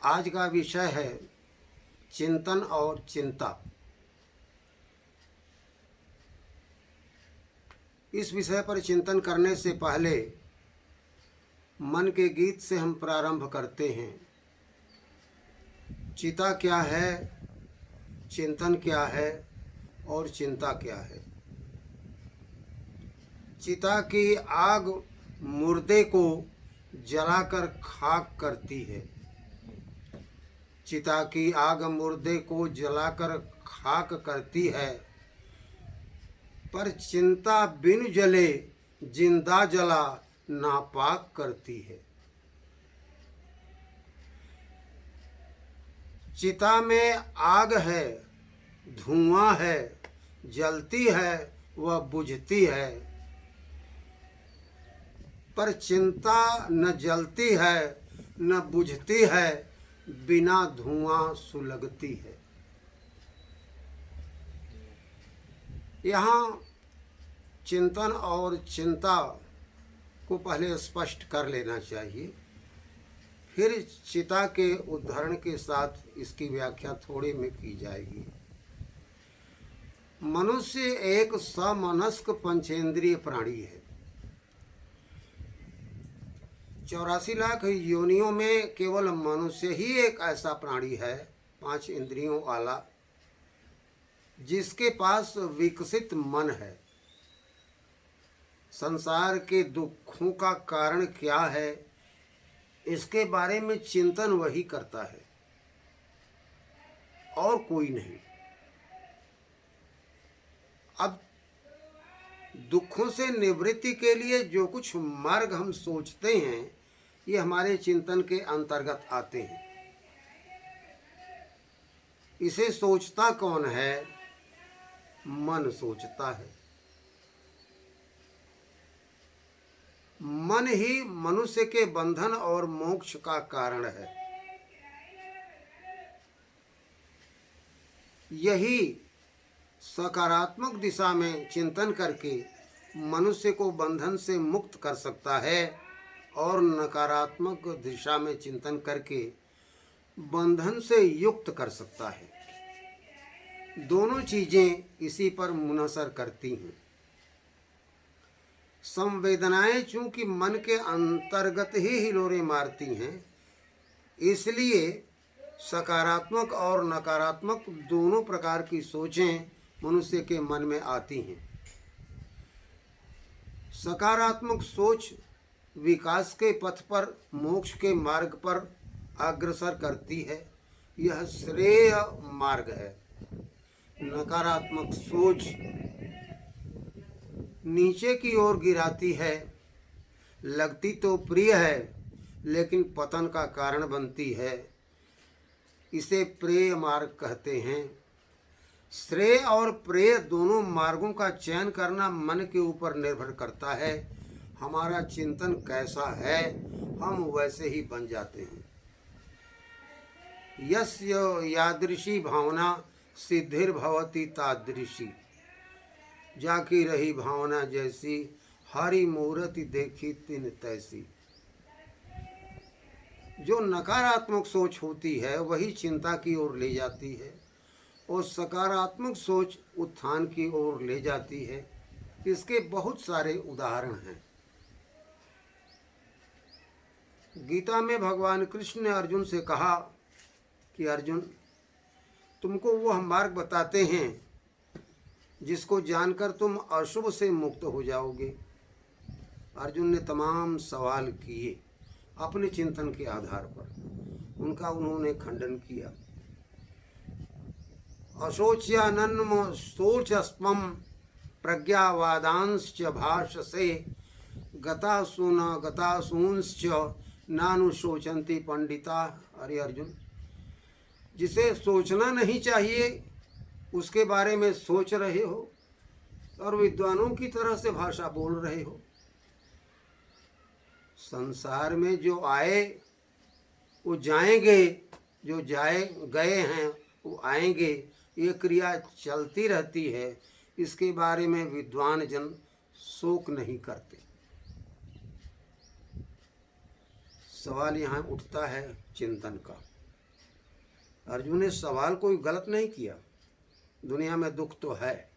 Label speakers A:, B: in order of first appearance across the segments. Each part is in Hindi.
A: आज का विषय है चिंतन और चिंता। इस विषय पर चिंतन करने से पहले मन के गीत से हम प्रारंभ करते हैं। चिता क्या है, चिंतन क्या है और चिंता क्या है। चिता की आग मुर्दे को जलाकर खाक करती है। चिता की आग मुर्दे को जलाकर खाक करती है, पर चिंता बिन जले जिंदा जला नापाक करती है। चिता में आग है, धुआं है, जलती है वह बुझती है, पर चिंता न जलती है न बुझती है, बिना धुआं सुलगती है। यहाँ चिंतन और चिंता को पहले स्पष्ट कर लेना चाहिए, फिर चिता के उदाहरण के साथ इसकी व्याख्या थोड़ी में की जाएगी। मनुष्य एक समनस्क पंचेंद्रिय प्राणी है। 84 लाख योनियों में केवल मनुष्य ही एक ऐसा प्राणी है 5 इंद्रियों वाला, जिसके पास विकसित मन है। संसार के दुखों का कारण क्या है, इसके बारे में चिंतन वही करता है और कोई नहीं। अब दुखों से निवृत्ति के लिए जो कुछ मार्ग हम सोचते हैं, ये हमारे चिंतन के अंतर्गत आते हैं। इसे सोचता कौन है? मन सोचता है। मन ही मनुष्य के बंधन और मोक्ष का कारण है। यही सकारात्मक दिशा में चिंतन करके मनुष्य को बंधन से मुक्त कर सकता है और नकारात्मक दिशा में चिंतन करके बंधन से युक्त कर सकता है। दोनों चीजें इसी पर मुनसर करती हैं। संवेदनाएं चूंकि मन के अंतर्गत ही हिलोरे मारती हैं, इसलिए सकारात्मक और नकारात्मक दोनों प्रकार की सोचें मनुष्य के मन में आती हैं। सकारात्मक सोच विकास के पथ पर, मोक्ष के मार्ग पर अग्रसर करती है। यह श्रेय मार्ग है। नकारात्मक सोच नीचे की ओर गिराती है। लगती तो प्रिय है, लेकिन पतन का कारण बनती है। इसे प्रेय मार्ग कहते हैं। श्रेय और प्रेय दोनों मार्गों का चयन करना मन के ऊपर निर्भर करता है। हमारा चिंतन कैसा है, हम वैसे ही बन जाते हैं। यस्य यादृशी भावना सिद्धिर्भवति तादृशी। जाकी रही भावना जैसी, हरि मूर्ति देखी तिन तैसी। जो नकारात्मक सोच होती है वही चिंता की ओर ले जाती है और सकारात्मक सोच उत्थान की ओर ले जाती है। इसके बहुत सारे उदाहरण हैं। गीता में भगवान कृष्ण ने अर्जुन से कहा कि अर्जुन, तुमको वह मार्ग बताते हैं जिसको जानकर तुम अशुभ से मुक्त हो जाओगे। अर्जुन ने तमाम सवाल किए अपने चिंतन के आधार पर। उनका उन्होंने खंडन किया। अशोच्यानन्म शोचस्पम प्रज्ञावादांश्च भाषसे गतासूंश्च नानुशोचन्ति पंडिता। अरे अर्जुन, जिसे सोचना नहीं चाहिए उसके बारे में सोच रहे हो और विद्वानों की तरह से भाषा बोल रहे हो। संसार में जो आए वो जाएंगे, जो गए हैं वो आएंगे। ये क्रिया चलती रहती है। इसके बारे में विद्वान जन शोक नहीं करते। सवाल यहाँ उठता है चिंतन का। अर्जुन ने सवाल कोई गलत नहीं किया। दुनिया में दुख तो है,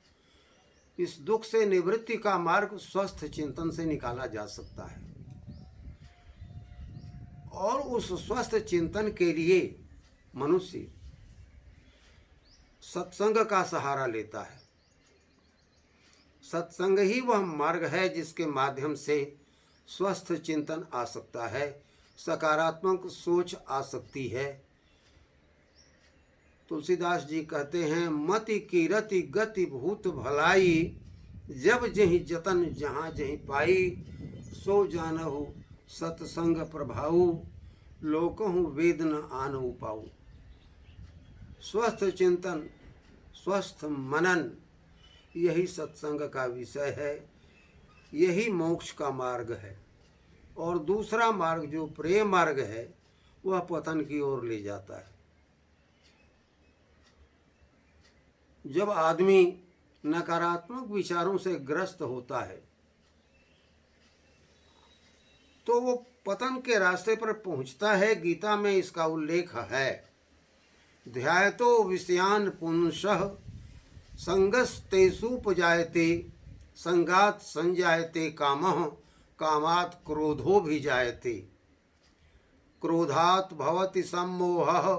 A: इस दुख से निवृत्ति का मार्ग स्वस्थ चिंतन से निकाला जा सकता है, और उस स्वस्थ चिंतन के लिए मनुष्य सत्संग का सहारा लेता है। सत्संग ही वह मार्ग है जिसके माध्यम से स्वस्थ चिंतन आ सकता है, सकारात्मक सोच आ सकती है। तुलसीदास जी कहते हैं, मति कीरति गति भूत भलाई, जब जहीं जतन जहाँ जहीं पाई, सो जानहु सत्संग प्रभाऊ, लोकहु वेद न आनहु पाऊ। स्वस्थ चिंतन, स्वस्थ मनन, यही सत्संग का विषय है, यही मोक्ष का मार्ग है। और दूसरा मार्ग जो प्रेम मार्ग है, वह पतन की ओर ले जाता है। जब आदमी नकारात्मक विचारों से ग्रस्त होता है तो वो पतन के रास्ते पर पहुंचता है। गीता में इसका उल्लेख है, ध्यायतो विषयान पुंसः संगस्तेषुपजायते, संगात संजायते कामः, कामात् क्रोधो भी जायते, क्रोधात् भवति सम्मोहः,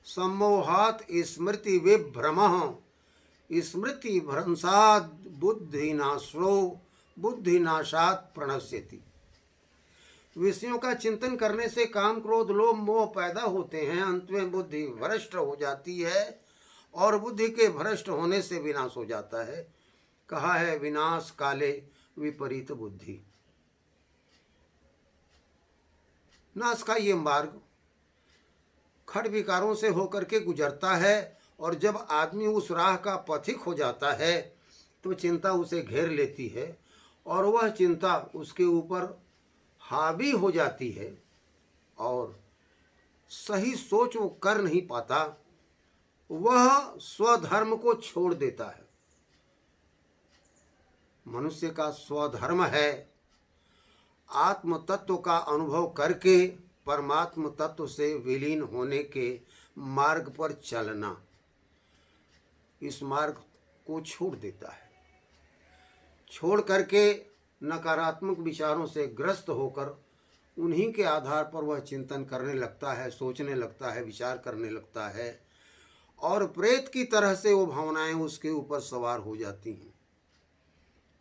A: सम्मोहात् स्मृति विभ्रमः, स्मृति भ्रंशात् बुद्धिनाशो, बुद्धिनाशात् प्रणश्यति। विषयों का चिंतन करने से काम क्रोध लोभ मोह पैदा होते हैं, अंत में बुद्धि भ्रष्ट हो जाती है, और बुद्धि के भ्रष्ट होने से विनाश हो जाता है। कहा है, विनाश काले विपरीत बुद्धि। नाश का ये मार्ग खट विकारों से होकर के गुजरता है, और जब आदमी उस राह का पथिक हो जाता है तो चिंता उसे घेर लेती है, और वह चिंता उसके ऊपर हावी हो जाती है, और सही सोच वो कर नहीं पाता, वह स्वधर्म को छोड़ देता है। मनुष्य का स्वधर्म है आत्म तत्व का अनुभव करके परमात्म तत्व से विलीन होने के मार्ग पर चलना। इस मार्ग को छोड़ देता है, छोड़ करके नकारात्मक विचारों से ग्रस्त होकर उन्हीं के आधार पर वह चिंतन करने लगता है, सोचने लगता है, विचार करने लगता है, और प्रेत की तरह से वो भावनाएं उसके ऊपर सवार हो जाती हैं।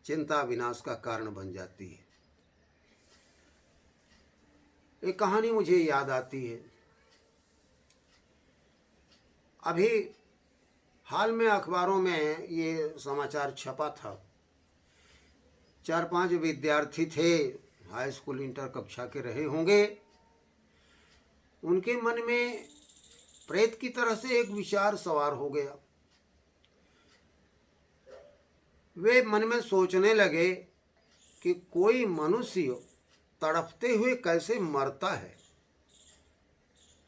A: चिंता विनाश का कारण बन जाती है। एक कहानी मुझे याद आती है। अभी हाल में अखबारों में ये समाचार छपा था। 4-5 विद्यार्थी थे, हाई स्कूल इंटर कक्षा के रहे होंगे। उनके मन में प्रेत की तरह से एक विचार सवार हो गया। वे मन में सोचने लगे कि कोई मनुष्य तड़पते हुए कैसे मरता है,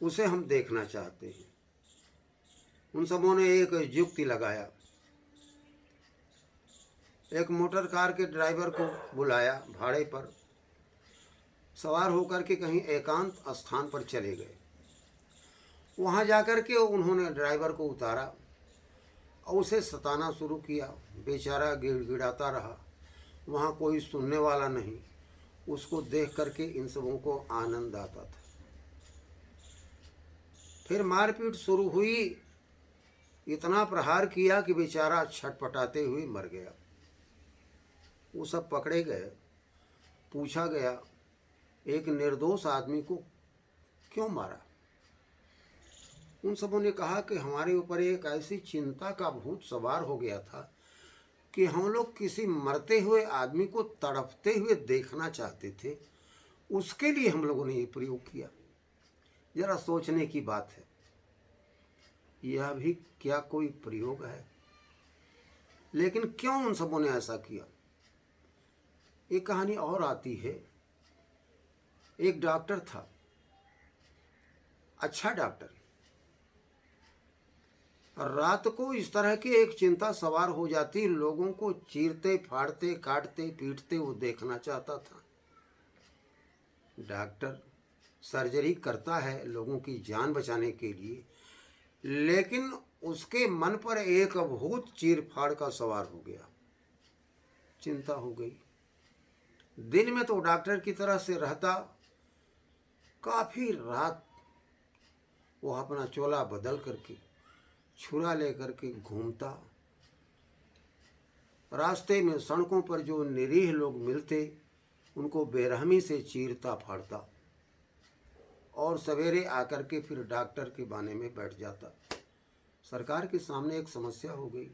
A: उसे हम देखना चाहते हैं। उन सबों ने एक युक्ति लगाया। एक मोटर कार के ड्राइवर को बुलाया, भाड़े पर सवार होकर के कहीं एकांत स्थान पर चले गए। वहाँ जाकर के उन्होंने ड्राइवर को उतारा और उसे सताना शुरू किया। बेचारा गिड़गिड़ाता रहा, वहाँ कोई सुनने वाला नहीं। उसको देख करके इन सबों को आनंद आता था। फिर मारपीट शुरू हुई, इतना प्रहार किया कि बेचारा छटपटाते हुए मर गया। वो सब पकड़े गए, पूछा गया, एक निर्दोष आदमी को क्यों मारा? उन सबों ने कहा कि हमारे ऊपर एक ऐसी चिंता का भूत सवार हो गया था कि हम लोग किसी मरते हुए आदमी को तड़पते हुए देखना चाहते थे, उसके लिए हम लोगों ने ये प्रयोग किया। जरा सोचने की बात है, यह भी क्या कोई प्रयोग है? लेकिन क्यों उन सबों ने ऐसा किया? एक कहानी और आती है। एक डॉक्टर था, अच्छा डॉक्टर। रात को इस तरह की एक चिंता सवार हो जाती, लोगों को चीरते फाड़ते काटते पीटते वो देखना चाहता था। डॉक्टर सर्जरी करता है लोगों की जान बचाने के लिए, लेकिन उसके मन पर एक भूत चीर-फाड़ का सवार हो गया। चिंता हो गई। दिन में तो डॉक्टर की तरह से रहता, काफी रात वो अपना चोला बदल करके छुरा लेकर के घूमता। रास्ते में सड़कों पर जो निरीह लोग मिलते उनको बेरहमी से चीरता फाड़ता और सवेरे आकर के फिर डॉक्टर के बाने में बैठ जाता। सरकार के सामने एक समस्या हो गई,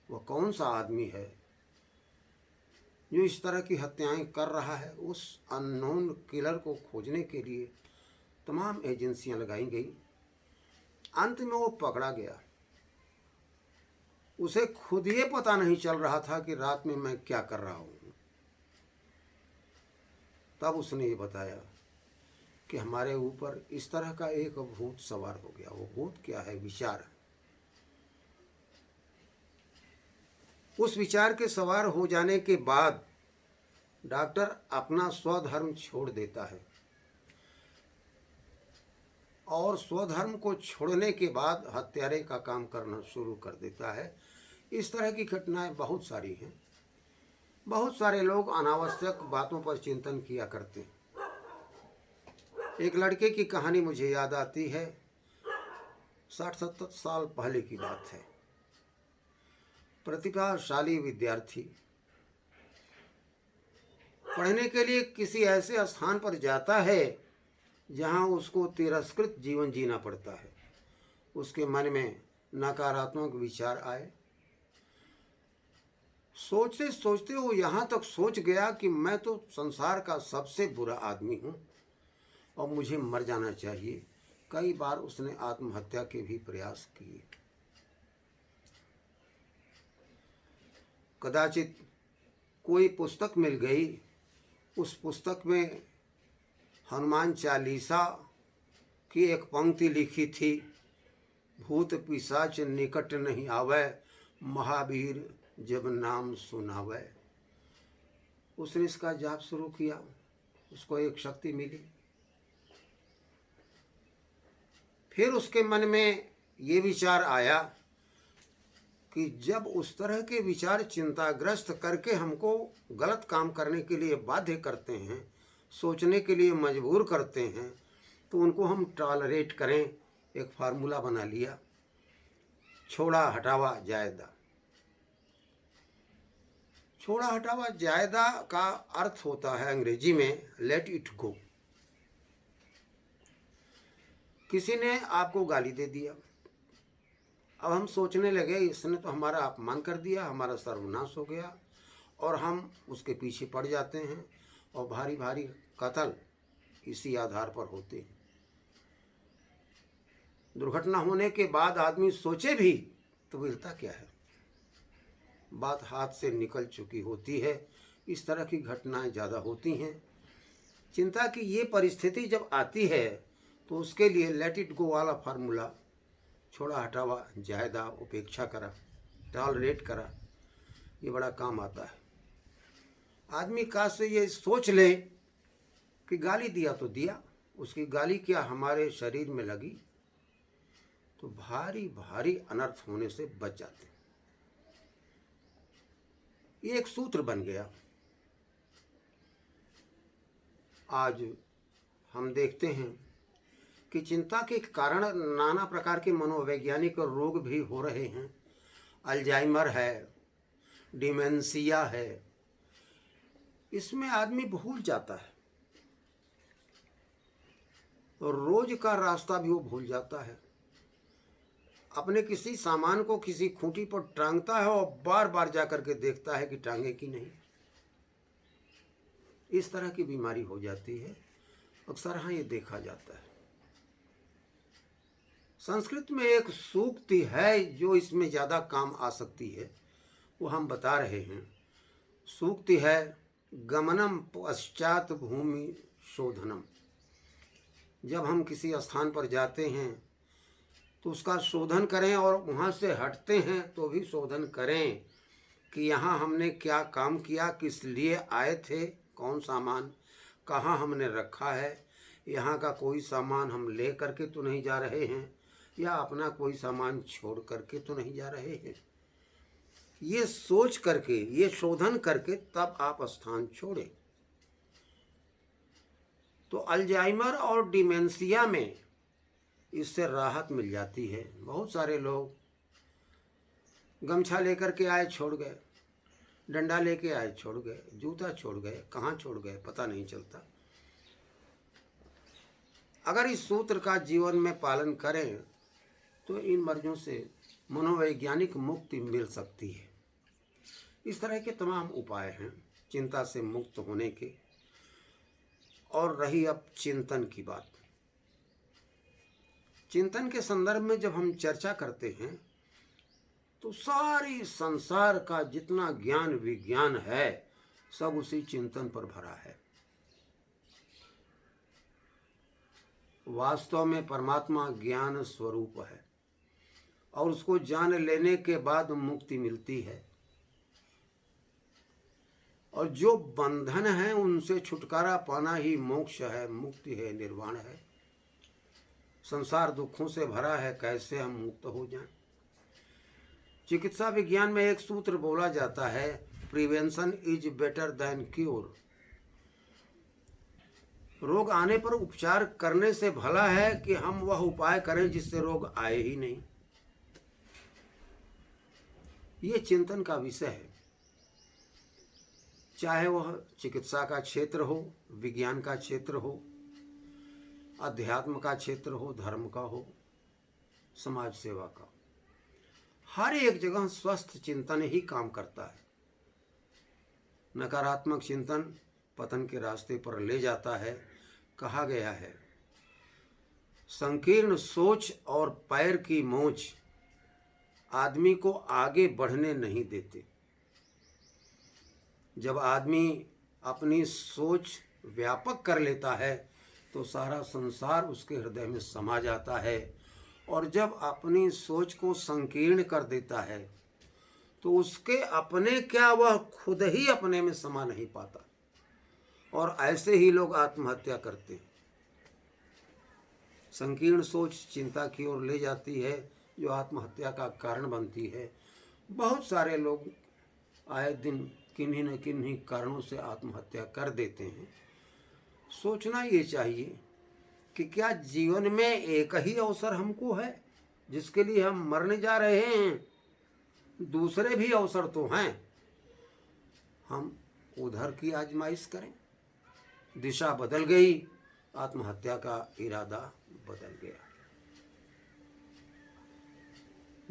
A: वह कौन सा आदमी है जो इस तरह की हत्याएं कर रहा है। उस अननोन किलर को खोजने के लिए तमाम एजेंसियां लगाई गई। अंत में वो पकड़ा गया। उसे खुद ये पता नहीं चल रहा था कि रात में मैं क्या कर रहा हूँ। तब उसने ये बताया कि हमारे ऊपर इस तरह का एक भूत सवार हो गया। वो भूत क्या है? विचार। उस विचार के सवार हो जाने के बाद डॉक्टर अपना स्वधर्म छोड़ देता है और स्वधर्म को छोड़ने के बाद हत्यारे का काम करना शुरू कर देता है। इस तरह की घटनाएं बहुत सारी हैं। बहुत सारे लोग अनावश्यक बातों पर चिंतन किया करते हैं। एक लड़के की कहानी मुझे याद आती है। 60-70 साल पहले की बात है। प्रतिभाशाली विद्यार्थी पढ़ने के लिए किसी ऐसे स्थान पर जाता है जहां उसको तिरस्कृत जीवन जीना पड़ता है। उसके मन में नकारात्मक विचार आए। सोचते सोचते वो यहाँ तक सोच गया कि मैं तो संसार का सबसे बुरा आदमी हूँ और मुझे मर जाना चाहिए। कई बार उसने आत्महत्या के भी प्रयास किए। कदाचित कोई पुस्तक मिल गई। उस पुस्तक में हनुमान चालीसा की एक पंक्ति लिखी थी, भूत पिशाच निकट नहीं आवे, महावीर जब नाम सुनावे। उसने इसका जाप शुरू किया। उसको एक शक्ति मिली। फिर उसके मन में ये विचार आया कि जब उस तरह के विचार चिंताग्रस्त करके हमको गलत काम करने के लिए बाध्य करते हैं, सोचने के लिए मजबूर करते हैं, तो उनको हम टॉलरेट करें। एक फार्मूला बना लिया, छोड़ा हटावा जायदा। छोड़ा हटावा जायदा का अर्थ होता है अंग्रेजी में लेट इट गो। किसी ने आपको गाली दे दिया। अब हम सोचने लगे इसने तो हमारा अपमान कर दिया, हमारा सर्वनाश हो गया, और हम उसके पीछे पड़ जाते हैं और भारी भारी कत्ल इसी आधार पर होते हैं। दुर्घटना होने के बाद आदमी सोचे भी तो मिलता क्या है? बात हाथ से निकल चुकी होती है। इस तरह की घटनाएं ज़्यादा होती हैं। चिंता की ये परिस्थिति जब आती है तो उसके लिए लेट इट गो वाला फार्मूला, छोड़ा हटावा जायदा, उपेक्षा करा, टॉलरेट करा, ये बड़ा काम आता है। आदमी काश से ये सोच ले कि गाली दिया तो दिया, उसकी गाली क्या हमारे शरीर में लगी तो भारी भारी अनर्थ होने से बच जाते। ये एक सूत्र बन गया। आज हम देखते हैं कि चिंता के कारण नाना प्रकार के मनोवैज्ञानिक रोग भी हो रहे हैं। अल्जाइमर है, डिमेंशिया है। इसमें आदमी भूल जाता है और रोज का रास्ता भी वो भूल जाता है। अपने किसी सामान को किसी खूंटी पर टांगता है और बार बार जाकर के देखता है कि टांगे कि नहीं। इस तरह की बीमारी हो जाती है। अक्सर हाँ ये देखा जाता है। संस्कृत में एक सूक्ति है जो इसमें ज़्यादा काम आ सकती है, वो हम बता रहे हैं। सूक्ति है, गमनम पश्चात भूमि शोधनम। जब हम किसी स्थान पर जाते हैं तो उसका शोधन करें, और वहाँ से हटते हैं तो भी शोधन करें कि यहाँ हमने क्या काम किया, किस लिए आए थे, कौन सामान कहाँ हमने रखा है, यहाँ का कोई सामान हम ले करके तो नहीं जा रहे हैं, या अपना कोई सामान छोड़ करके तो नहीं जा रहे हैं। ये सोच करके, ये शोधन करके तब आप स्थान छोड़ें। तो अल्जाइमर और डिमेंशिया में इससे राहत मिल जाती है। बहुत सारे लोग गमछा लेकर के आए, छोड़ गए, डंडा लेके आए, छोड़ गए, जूता छोड़ गए, कहाँ छोड़ गए पता नहीं चलता। अगर इस सूत्र का जीवन में पालन करें तो इन मर्जों से मनोवैज्ञानिक मुक्ति मिल सकती है। इस तरह के तमाम उपाय हैं चिंता से मुक्त होने के। और रही अब चिंतन की बात, चिंतन के संदर्भ में जब हम चर्चा करते हैं तो सारी संसार का जितना ज्ञान विज्ञान है सब उसी चिंतन पर भरा है। वास्तव में परमात्मा ज्ञान स्वरूप है और उसको जान लेने के बाद मुक्ति मिलती है। और जो बंधन है उनसे छुटकारा पाना ही मोक्ष है, मुक्ति है, निर्वाण है। संसार दुखों से भरा है, कैसे हम मुक्त हो जाएं। चिकित्सा विज्ञान में एक सूत्र बोला जाता है, prevention is better than cure. रोग आने पर उपचार करने से भला है कि हम वह उपाय करें जिससे रोग आए ही नहीं। ये चिंतन का विषय है, चाहे वह चिकित्सा का क्षेत्र हो, विज्ञान का क्षेत्र हो, अध्यात्म का क्षेत्र हो, धर्म का हो, समाज सेवा का। हर एक जगह स्वस्थ चिंतन ही काम करता है। नकारात्मक चिंतन पतन के रास्ते पर ले जाता है। कहा गया है, संकीर्ण सोच और पैर की मोच आदमी को आगे बढ़ने नहीं देते। जब आदमी अपनी सोच व्यापक कर लेता है तो सारा संसार उसके हृदय में समा जाता है। और जब अपनी सोच को संकीर्ण कर देता है तो उसके अपने क्या, वह खुद ही अपने में समा नहीं पाता। और ऐसे ही लोग आत्महत्या करते हैं। संकीर्ण सोच चिंता की ओर ले जाती है जो आत्महत्या का कारण बनती है। बहुत सारे लोग आए दिन किन्हीं न किन्हीं कारणों से आत्महत्या कर देते हैं। सोचना ये चाहिए कि क्या जीवन में एक ही अवसर हमको है जिसके लिए हम मरने जा रहे हैं? दूसरे भी अवसर तो हैं, हम उधर की आजमाइश करें। दिशा बदल गई, आत्महत्या का इरादा बदल गया।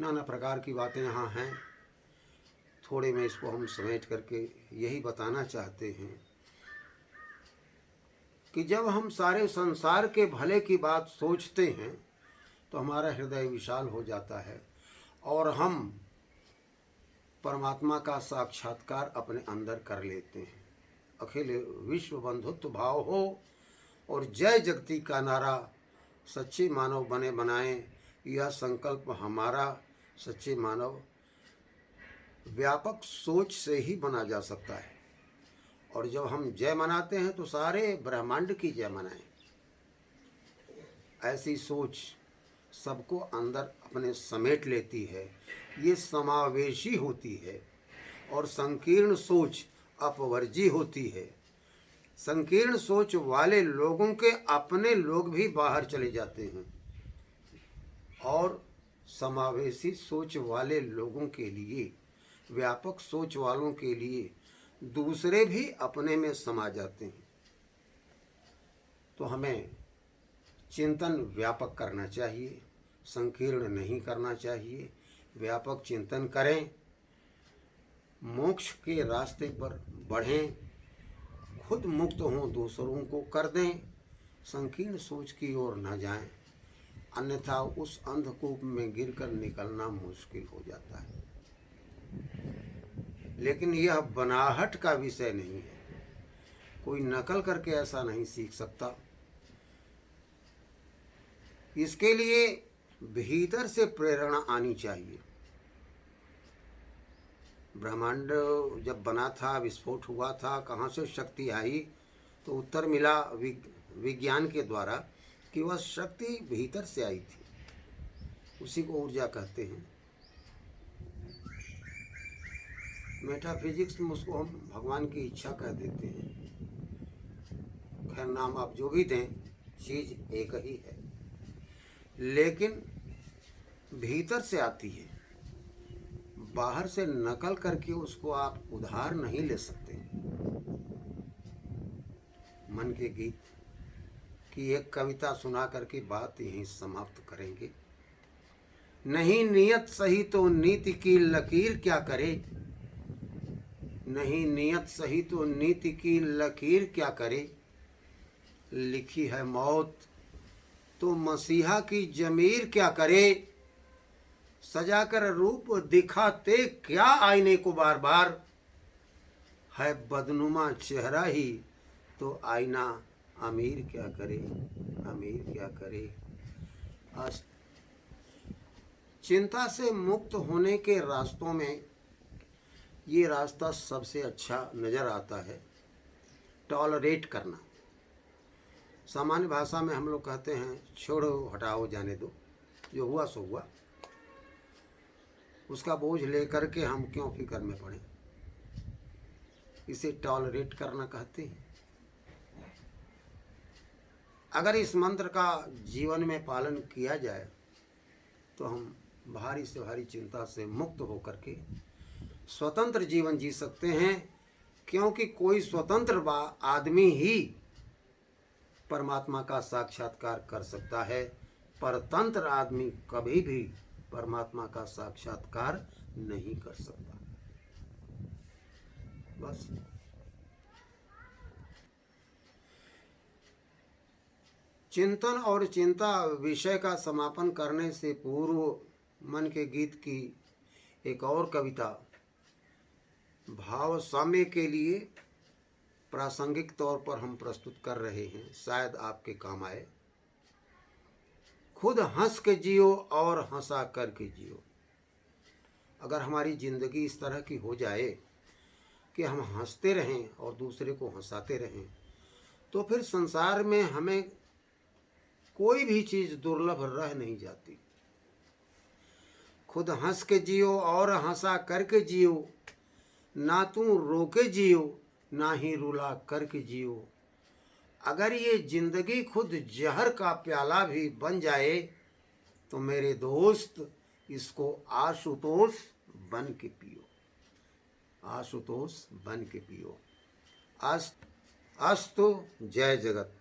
A: नाना प्रकार की बातें यहाँ हैं, थोड़े में इसको हम समेट करके यही बताना चाहते हैं कि जब हम सारे संसार के भले की बात सोचते हैं तो हमारा हृदय विशाल हो जाता है और हम परमात्मा का साक्षात्कार अपने अंदर कर लेते हैं। अखिल विश्व बंधुत्व भाव हो और जय जगती का नारा सच्चे मानव बने बनाएं, यह संकल्प हमारा सच्चे मानव व्यापक सोच से ही बना जा सकता है। और जब हम जय मनाते हैं तो सारे ब्रह्मांड की जय मनाएं। ऐसी सोच सबको अंदर अपने समेट लेती है, ये समावेशी होती है। और संकीर्ण सोच अपवर्जी होती है। संकीर्ण सोच वाले लोगों के अपने लोग भी बाहर चले जाते हैं और समावेशी सोच वाले लोगों के लिए, व्यापक सोच वालों के लिए दूसरे भी अपने में समा जाते हैं। तो हमें चिंतन व्यापक करना चाहिए, संकीर्ण नहीं करना चाहिए। व्यापक चिंतन करें, मोक्ष के रास्ते पर बढ़ें, खुद मुक्त हों, दूसरों को कर दें, संकीर्ण सोच की ओर न जाएं, अन्यथा उस अंधकूप में गिरकर निकलना मुश्किल हो जाता है। लेकिन यह बनाहट का विषय नहीं है, कोई नकल करके ऐसा नहीं सीख सकता। इसके लिए भीतर से प्रेरणा आनी चाहिए। ब्रह्मांड जब बना था, विस्फोट हुआ था, कहाँ से शक्ति आई? तो उत्तर मिला विज्ञान के द्वारा कि वह शक्ति भीतर से आई थी। उसी को ऊर्जा कहते हैं। मेटाफिजिक्स में उसको हम भगवान की इच्छा कह देते हैं। खैर नाम आप जो भी दें, चीज़ एक ही है, लेकिन भीतर से आती है। बाहर से नकल करके उसको आप उधार नहीं ले सकते। मन के गीत की एक कविता सुना करके बात यहीं समाप्त करेंगे। नहीं नियत सही तो नीति की लकीर क्या करे, नहीं नियत सही तो नीति की लकीर क्या करे। लिखी है मौत तो मसीहा की जमीर क्या करे। सजाकर रूप दिखाते क्या आईने को बार बार, है बदनुमा चेहरा ही तो आईना अमीर क्या करे, अमीर क्या करे। चिंता से मुक्त होने के रास्तों में ये रास्ता सबसे अच्छा नज़र आता है, टॉलरेट करना। सामान्य भाषा में हम लोग कहते हैं छोड़ो हटाओ जाने दो, जो हुआ सो हुआ, उसका बोझ लेकर के हम क्यों फिक्र में पड़े। इसे टॉलरेट करना कहते हैं। अगर इस मंत्र का जीवन में पालन किया जाए तो हम भारी से भारी चिंता से मुक्त होकर के स्वतंत्र जीवन जी सकते हैं, क्योंकि कोई स्वतंत्र आदमी ही परमात्मा का साक्षात्कार कर सकता है। परतंत्र आदमी कभी भी परमात्मा का साक्षात्कार नहीं कर सकता। बस चिंतन और चिंता विषय का समापन करने से पूर्व मन के गीत की एक और कविता भाव साम्य के लिए प्रासंगिक तौर पर हम प्रस्तुत कर रहे हैं, शायद आपके काम आए। खुद हंस के जियो और हंसा कर के जियो। अगर हमारी ज़िंदगी इस तरह की हो जाए कि हम हंसते रहें और दूसरे को हंसाते रहें, तो फिर संसार में हमें कोई भी चीज़ दुर्लभ रह नहीं जाती। खुद हंस के जियो और हंसा करके जियो, ना तू रोके जियो ना ही रुला करके जियो। अगर ये जिंदगी खुद जहर का प्याला भी बन जाए तो मेरे दोस्त इसको आशुतोष बन के पियो, आशुतोष बन के पियो। अस्तु जय जगत।